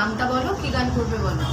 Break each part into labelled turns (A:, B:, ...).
A: নামটা বলো, কি গান করবে বলো।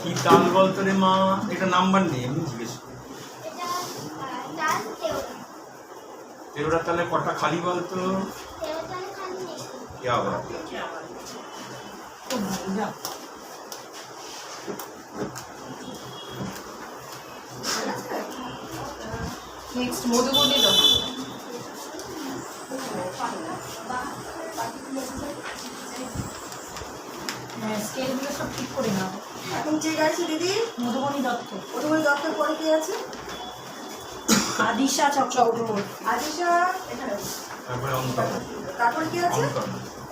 B: কি তাল বলতো রে মা? এটা নাম্বার নেই, আমি জিজ্ঞেস করি। তেরোটা তালে কটা খালি বলতো? কি আবার
A: নেক্সট মধুবনী দাও। স্কেলগুলো সব ঠিক করে নাও।
C: এখন কে গাইছে দিদি?
A: মধুবনী দত্ত।
C: মধুবনী দত্তের পরে কে আছে?
A: আদিশা চক্রবর্তী।
C: আদিশা এখানে।
B: তারপরে অন্তর।
C: তারপর কে আছে?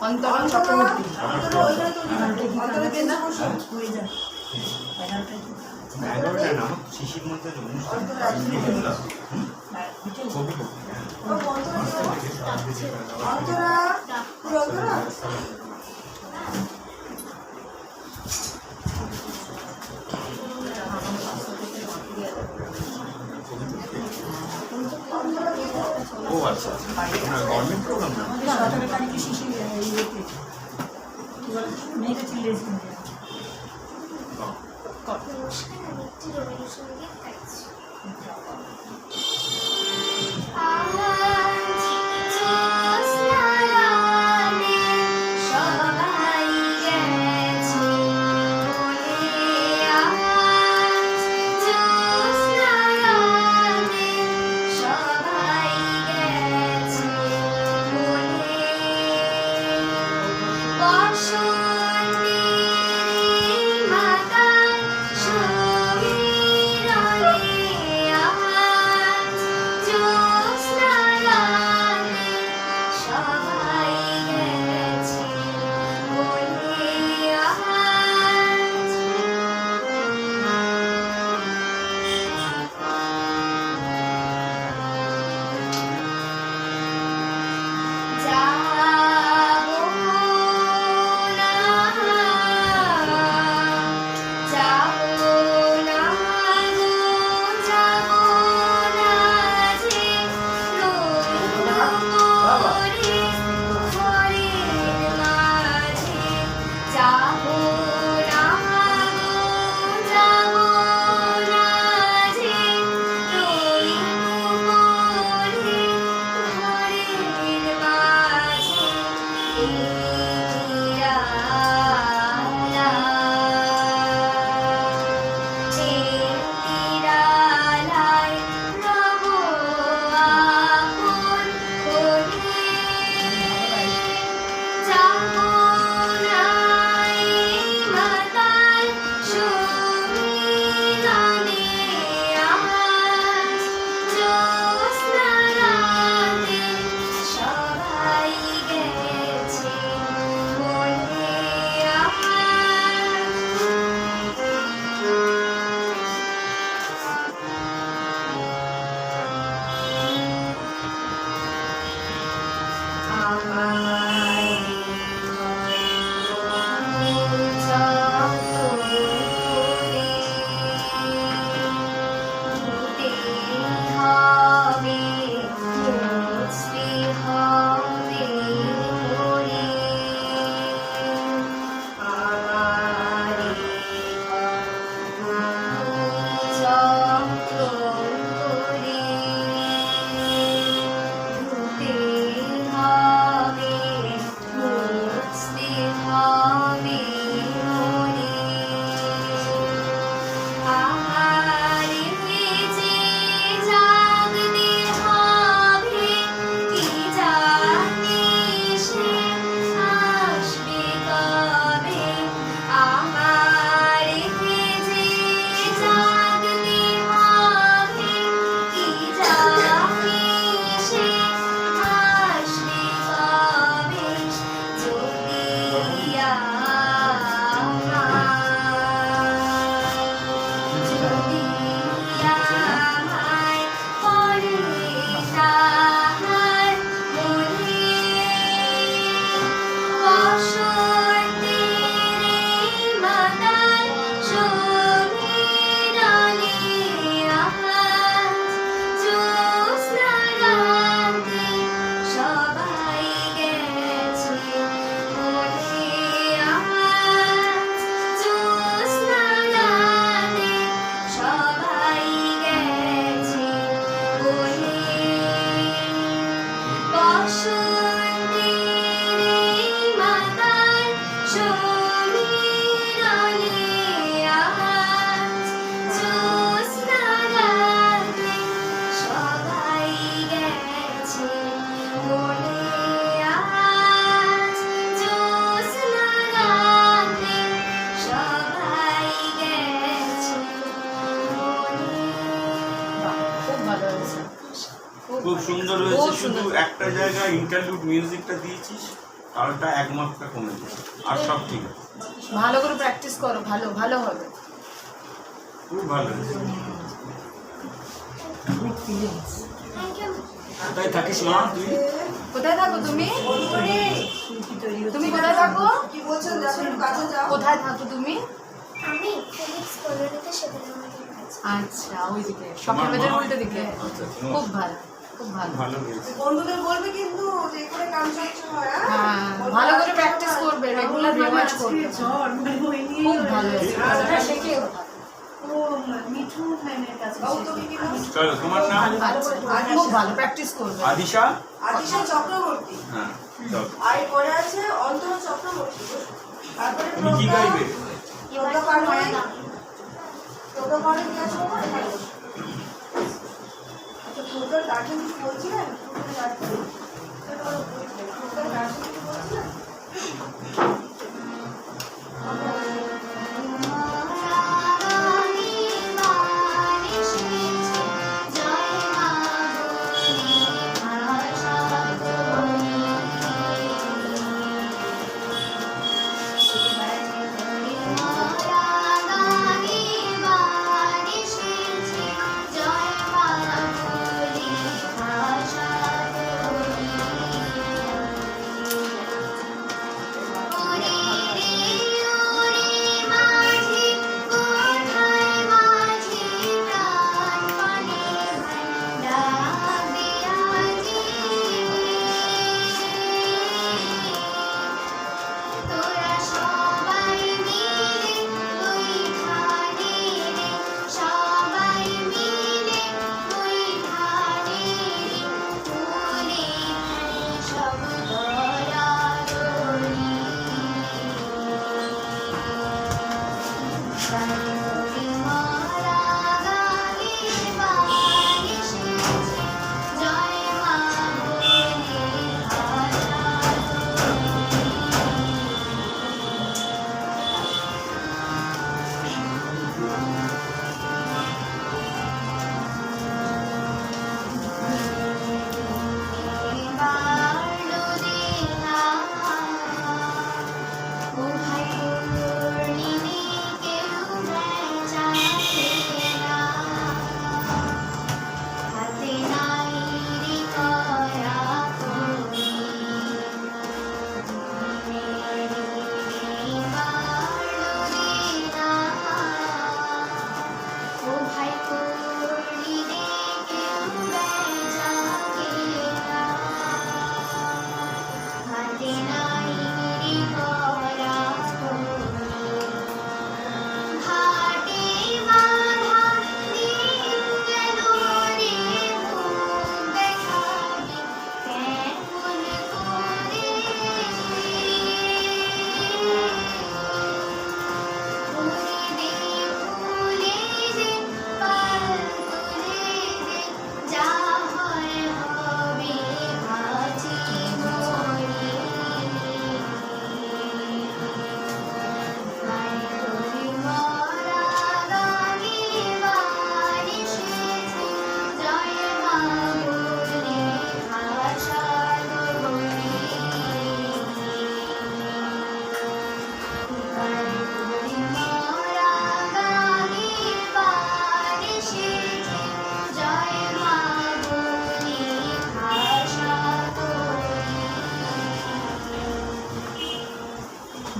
A: অন্তরা চক্রবর্তী।
C: অন্তরা ওইখানে তো অন্তরা বেঞ্চে বসো।
A: হয়ে যায়।
B: 11টা না, শিশির মধ্যে অনুষ্ঠান কবি
C: ও অন্তরা অন্তরা অন্তরা
B: ও আচ্ছা গভর্নমেন্ট প্রোগ্রাম না।
A: মেয়েকে চিল্ড্রেন্স
D: মাতা শরীর
A: ভালো হয়েছে।
B: খুব সুন্দর
A: খুব
B: হয়েছে, শুধু
A: সুন্দর।
B: একটা জায়গায় ইন্টারলুড মিউজিকটা দিয়েছিস, তালটা এক মাত্রা কমে গেছে, আর সব ঠিক আছে।
A: ভালো করে প্র্যাকটিস করো, ভালো ভালো হবে।
B: খুব ভালো হয়েছে। কোথায় থাকিস মা তুই?
A: কোথায় থাকো তুমি? তুমি কোথায় থাকো?
C: কি বলছেন? দেখো একটু কাছে যাও।
A: কোথায় থাকো তুমি?
D: আমি ফিলিক্স কলোনিতে সেখানে আমাদের কাছে।
A: আচ্ছা, ওইদিকে শখের বাজার উল্টো দিকে।
B: আচ্ছা,
A: খুব ভালো, খুব ভালো।
B: ভালো হয়েছে।
C: বন্ধুদের বলবে কিন্তু যে এখানে গান চর্চা হয়,
A: হ্যাঁ, ভালো করে প্র্যাকটিস করবে, রেগুলার রেওয়াজ করবে। খুব ভালো হয়েছে, ভালোটা শিখে
C: বাবু তুমি কি নাম?
B: চলো, তোমার নাম?
A: আচ্ছা, খুব ভালো প্র্যাকটিস করবে।
B: আদিশা?
C: আদিশা চক্রবর্তী।
B: হ্যাঁ, চল।
C: আর পরে আছে অন্তর চক্রবর্তী। তারপরে
B: তুমি কি গাইবে?
C: প্রজ্ঞা পাড়ুই। প্রজ্ঞা পাড়ুই কি আছে বাবা? এখানে বসো। আচ্ছা, প্রজ্ঞার গার্জেন কিছু বলছিলেন? প্রজ্ঞার গার্জেন কিছু বলছিলেন?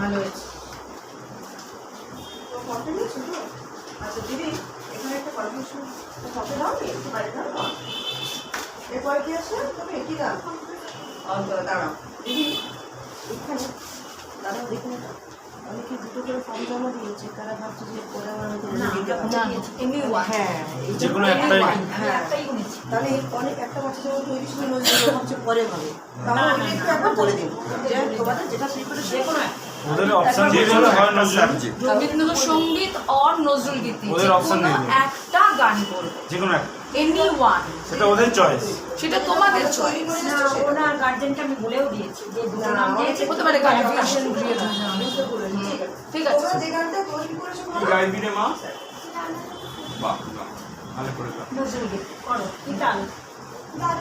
A: ভালো হয়েছে।
C: তো ফটো নিয়েছো তো? আচ্ছা দিদি, এখানে একটা কনফিউশন ফটো দাও নি, একটু বাইরে দাও। এরপরে কি আছে? তুমি কি দাও? অন্তরা দাঁড়াও। দিদি, এখানে দাঁড়াও, দেখুন এটা। অনেকে দুটো করে ফর্ম জমা দিয়েছে, তারা ভাবছে যে পরে আমার হয়তো দিতে হবে। হ্যাঁ, এই
B: যে কোনো একটাই।
C: হ্যাঁ, তাহলে অনেক একটা বাচ্চা যখন তৈরি ছিল নজরুল ভাবছে পরে হবে, তাহলে ওইটা একটু একবার বলে দিন যে তোমাদের যেটা সেই করে যে কোনো
B: ওদের অপশন দিয়ে দিল হয় নজরুল,
A: রবীন্দ্রসঙ্গীত আর নজরুল গীতি,
B: ওদের option
A: যে কোনো
B: নেই।
A: একটা গান করবে,
B: যে কোনো একটা,
A: এনি ওয়ান,
B: সেটা ওদের চয়েস।
A: সেটা তোমাদের
C: তৈরি
A: চয়েস।
C: করে
E: না,
C: এসেছে সেটা।
E: ওনার গার্জেনকে আমি বলেও দিয়েছি যে দুটো
C: না,
E: নাম
C: আমার
E: দিয়েছে,
A: হতে পারে কনফিউশন ক্রিয়েট হয়ে যাবে।
C: বুঝতে পেরেছি, ঠিক আছে।
A: ঠিক আছে।
C: তোমরা যে গানটা তৈরি করেছো
B: কি
C: বলো।
B: গাইবি রে মা? বাহ বাহ। ভালো করে গাও।
E: নজরুল গীত করো কি তাল
B: গাও।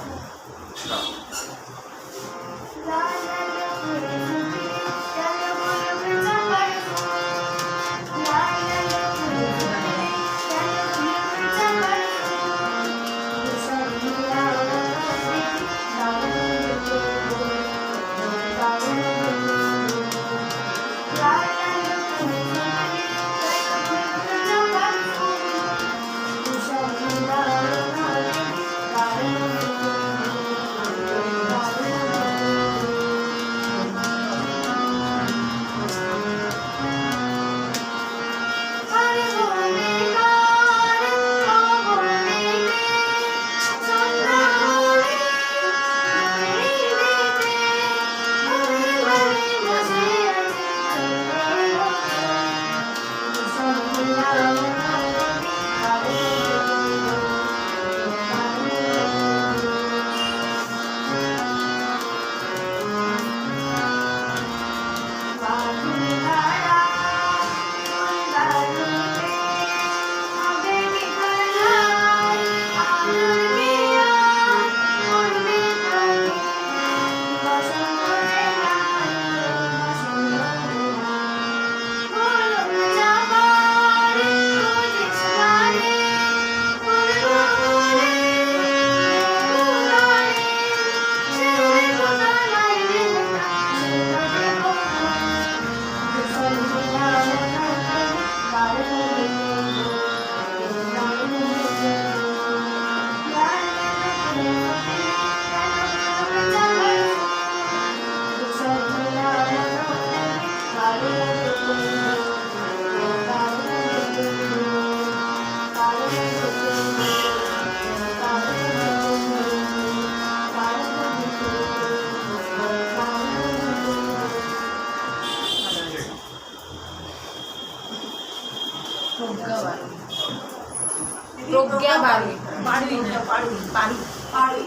A: প্রজ্ঞা বাড়ি
E: পারবি না পারবি পারি
C: পারি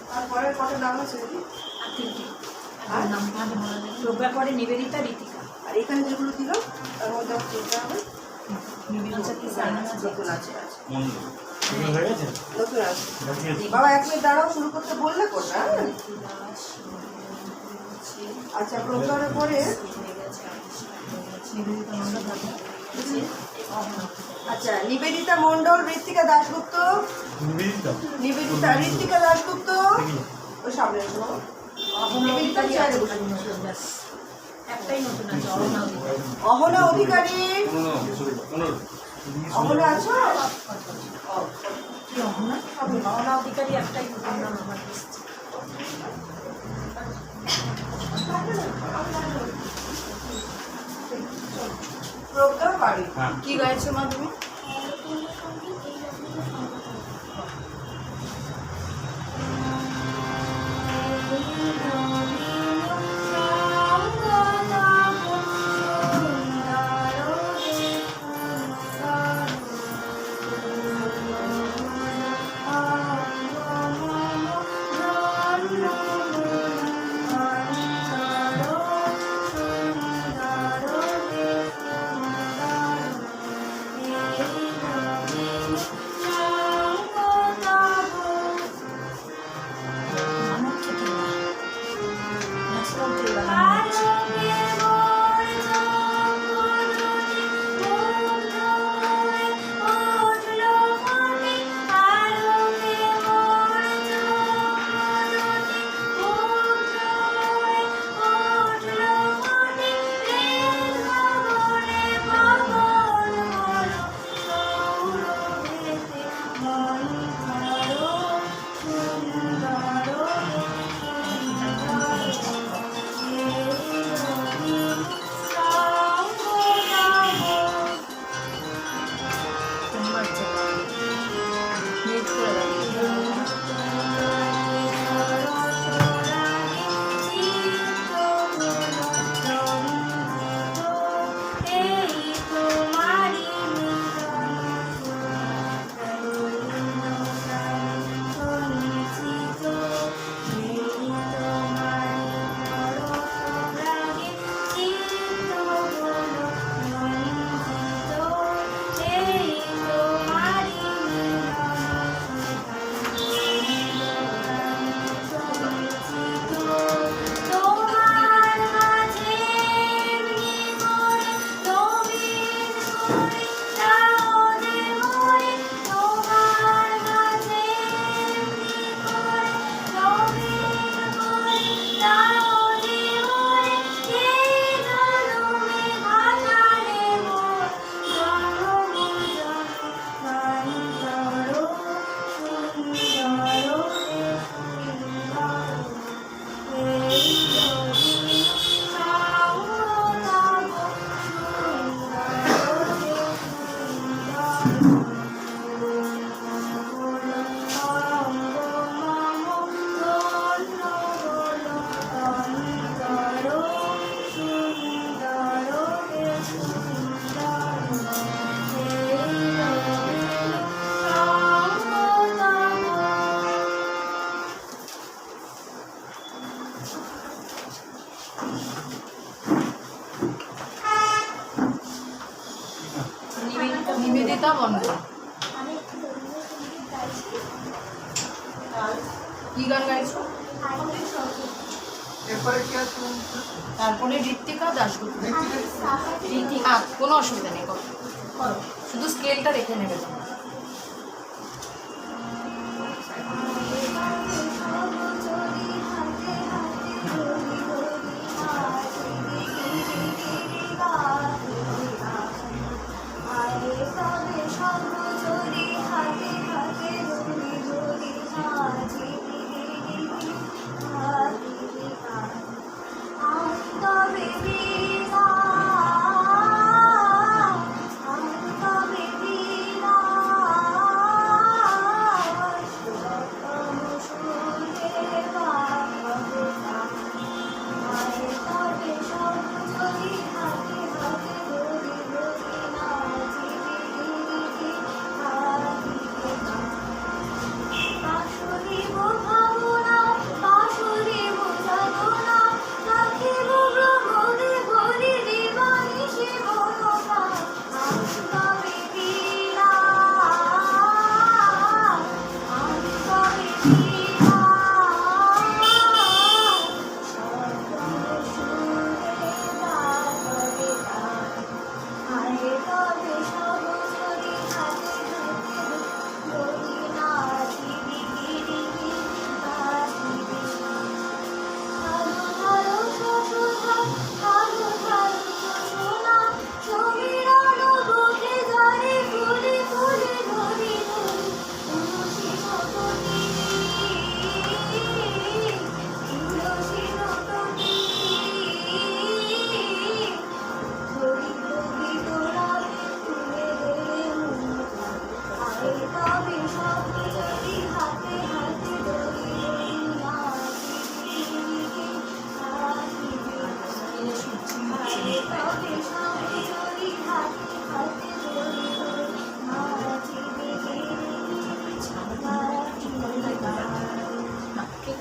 C: তারপরে কটা নাম আছে দিদি?
E: আর তিনটি নাম ভালো মনে নেই প্রজ্ঞা পরে নিবেদিতা রীতিকা
C: আর এখানে যেগুলো দিল তার মধ্যে আমার চিন্তা হবে
E: নিবেদিতা কি জানা আছে
C: নতুন আছে আছে
B: মন্দ
F: হয়ে গেছে
C: নতুন আছে বাবা 1 মিনিট দাঁড়াও শুরু করতে বললে কোনটা আচ্ছা প্রজ্ঞার পরে
E: নিবেদিতা মন্ডল ভালো
C: আচ্ছা নিবেদিতা মণ্ডল ঋত্বিকা দাশগুপ্ত
F: নিবেদিতা
C: নিবেদিতা ঋত্বিকা দাশগুপ্ত ওই সামনে এসো নিবেদিতা চেয়ারে বসো।
E: একটাই নতুন আছে অরুণা অধিকারী।
C: অহনা অধিকারী
B: অনুর
C: অহনা আছো
E: কি অহনা অহনা অধিকারী একটাই নতুন নাম আমার এসেছে
C: প্রজ্ঞা বাড়ি
B: হ্যাঁ
A: কি গাইছো মা তুমি? বন্ধ।
D: আমি রবীন্দ্র সঙ্গীত গাইছি।
A: কি গান গাইছো?
D: আমি সঙ্গীত।
C: এরপরে কি আছে?
A: তারপরে ঋত্বিকা দাশগুপ্ত।
D: আমি সাফা
A: ঋত্বিকা, কোনো অসুবিধা নেই, করো। শুধু স্কেলটা রেখে নেবে তোমরা।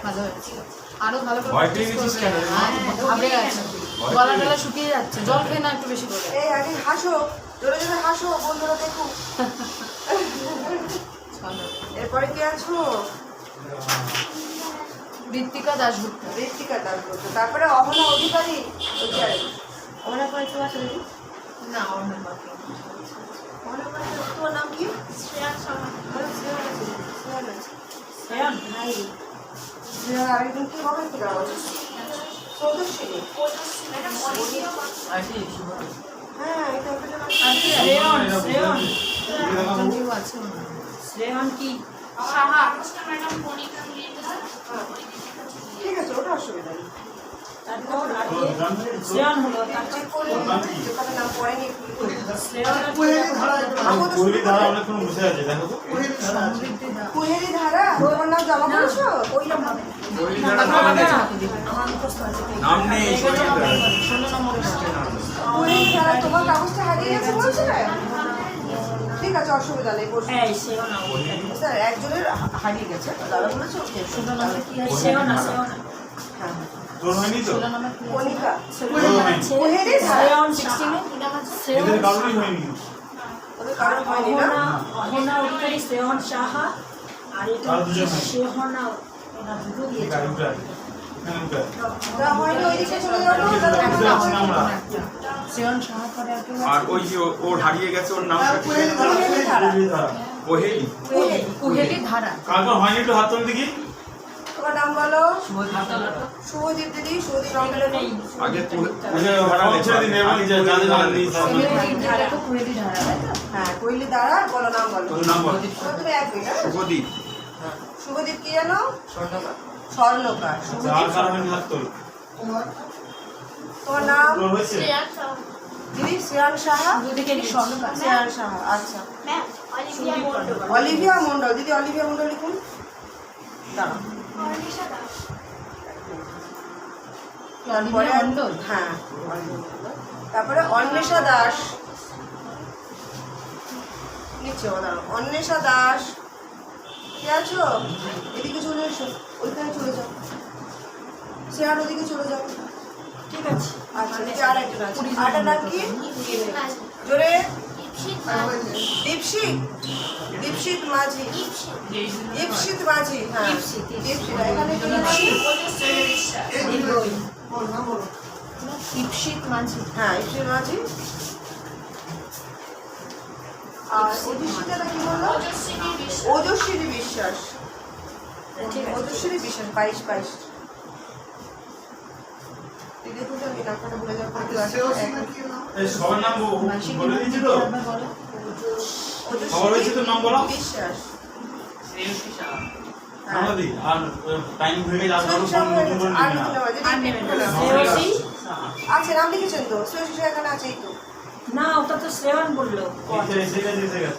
A: ভালো হয়েছে, আরো ভালো করে
B: ভয় পেয়ে
A: practice
B: গেছিস
A: করবে।
B: কেন?
A: হ্যাঁ, ঘাবড়ে গেছে, গলা টলা শুকিয়ে যাচ্ছে, জল খেয়ে না একটু বেশি করে।
C: এই আগে হাসো, জোরে জোরে হাসো, বন্ধুরা দেখুক।
A: চলো।
C: এরপরে কি আছো?
A: ঋত্বিকা দাশগুপ্ত।
C: ঋত্বিকা দাশগুপ্ত। তারপরে অহনা অধিকারী। অহনা পরে কেউ আছে নাকি?
A: না, ওর নাম্বার কি?
C: অহনা পরে তোমার নাম কি?
D: শ্রেয়া শর্মা।
C: শ্রেয়া আছে। শ্রেয়া আছে।
E: শ্রেয়ন
C: হাই। শ্রেয়া আরেকজন কি হবে কি গাওয়া? সৌদর্শিনী। হ্যাঁ, এটা একটা নাম।
E: শ্রেয়ন শ্রেয়ন
A: একজন কেউ আছে মনে হয়।
E: শ্রেয়ন কি
A: সাহা।
C: ঠিক আছে, ওটা অসুবিধা নেই।
E: তারপর আগে শ্রেয়ন হলো তারপর
C: যে কটা নাম পড়েনি একটু লিখে দাও।
E: শ্রেয়ন
F: কোহলি ধারা অনেকক্ষণ বসে আছে, দেখো তো।
A: সমৃদ্ধি দা।
C: কুহেলি ধারা, তোমার নাম জমা করেছো?
E: ওইরকম হবে
B: কোহলি ধারা নাম নেই।
E: আমার মুখস্থ আছে
B: নাম নেই, কোহলি ধারা।
A: 16 নম্বরে
C: কুহেলি ধারা তোমার কাগজটা হারিয়ে গেছে বলছে? ঠিক আছে, অসুবিধা নেই, বসো।
E: হ্যাঁ শ্রেয়ন
C: স্যার একজনের হারিয়ে গেছে, দাদা বলেছে ওকে।
A: 16 নম্বরে কি আছে?
E: শ্রেয়ন শ্রেয়ন
C: হ্যাঁ,
F: তোর হয়নি তো?
A: 16 নম্বর কি আছে?
C: কণিকা।
E: কুহেলি শ্রেয়ন 16
F: এদের কারোরই হয়নি।
C: ওদের কারণ হয়নি না?
E: অহনা অধিকারী শ্রেয়ন সাহা আর এটা
F: আর দুজন হয়।
E: শ্রেয়না ওরা দুটো
F: ঠিক
E: দিয়েছে
F: আছে, উঠে আয়। এখানে উঠে আয়।
C: যা হয়নি ওইদিকে চলে যাবো, দাদা
F: উঠে
C: বলে
F: আসছি না আমরা।
A: শ্রেয়ন সাহা পরে আর কেউ আছে?
B: আর ওই যে ওর হারিয়ে গেছে, ওর নামটা কি?
C: কুহেলি ধারা।
F: কোহলি ধারা।
B: কোহেলি।
A: কুহেলি ধারা।
F: কার হয়নি একটু হাত তুলে দেখি।
C: তোমার নাম বলো? শুভদীপ দিদি। শুভদীপ রঙের নেই।
B: আগে
F: ছেড়ে দিন, এবার যে যাদের নাম নেই তাদের নাম।
A: কুহেলি ধারা তো কুহেলি ধারা, তাই তো?
C: হ্যাঁ, কৈলি ধারা, বলো নাম বলো।
F: তোর নাম বল।
C: তুমি এক মিনিট, হ্যাঁ?
B: শুভদীপ।
C: শুভদীপ কি জানো? স্বর্ণকার।
F: আর
C: শুভদীপ।
F: কার হয়নি হাত তোল।
C: তোমার নাম?
F: তোর হয়েছে?
D: শ্রেয়া শর্মা।
C: দিদি শ্রেয়ান সাহা।
A: দুদিকেরই স্বর্ণকার।
C: শ্রেয়ান সাহা, আচ্ছা।
D: Ma'am Olivia Mondal.
C: Olivia Mondal. দিদি অলিভিয়া মন্ডল লিখুন। দাঁড়াও।
D: অর্নিশা দাস।
C: পরে
A: অলিভিয়া মন্ডল।
C: হ্যাঁ, তারপরে অন্বেষা দাস। নিচে দাঁড়াও। অন্বেষা দাস। কে আছো? এদিকে চলে এসো, ওইখানে চলে যাও। শ্রেয়ার ওদিকে চলে যাও।
E: ঠিক আছে
C: আচ্ছা, নিচে আর একজন আছে। আরেকটার নাম কি?
D: হ্যাঁ।
C: জোরে। দীপশিত মাঝি দীপশিত মাঝি হ্যাঁ দীপশিত এখানে কি আছে
A: ইপসিত মাঝি।
C: হ্যাঁ ইপসিত মাঝি আর ওজস্বিতা কি বললো ওজস্বিনী বিশ্বাস ওজস্বিনী বিশ্বাস 22 দেখুন তো আমি নামটা ভুলে যাবো
F: এই সবার নাম বলে দিয়েছি তো
A: বলো।
F: সবার হয়েছে তো নাম বলো
C: বিশ্বাস
F: আমাদের আর টাইম হয়ে গেলে আপনারা ফোন নতুন করে
C: আর
F: নেবেন না।
C: আর নেবেন না
E: শ্রেয়সী?
C: আচ্ছা নাম লিখেছেন তো শ্রেয়সী এখানে আছে এই তো
E: না ওটা তো শ্রেয়ন বললো
F: এসে গেছে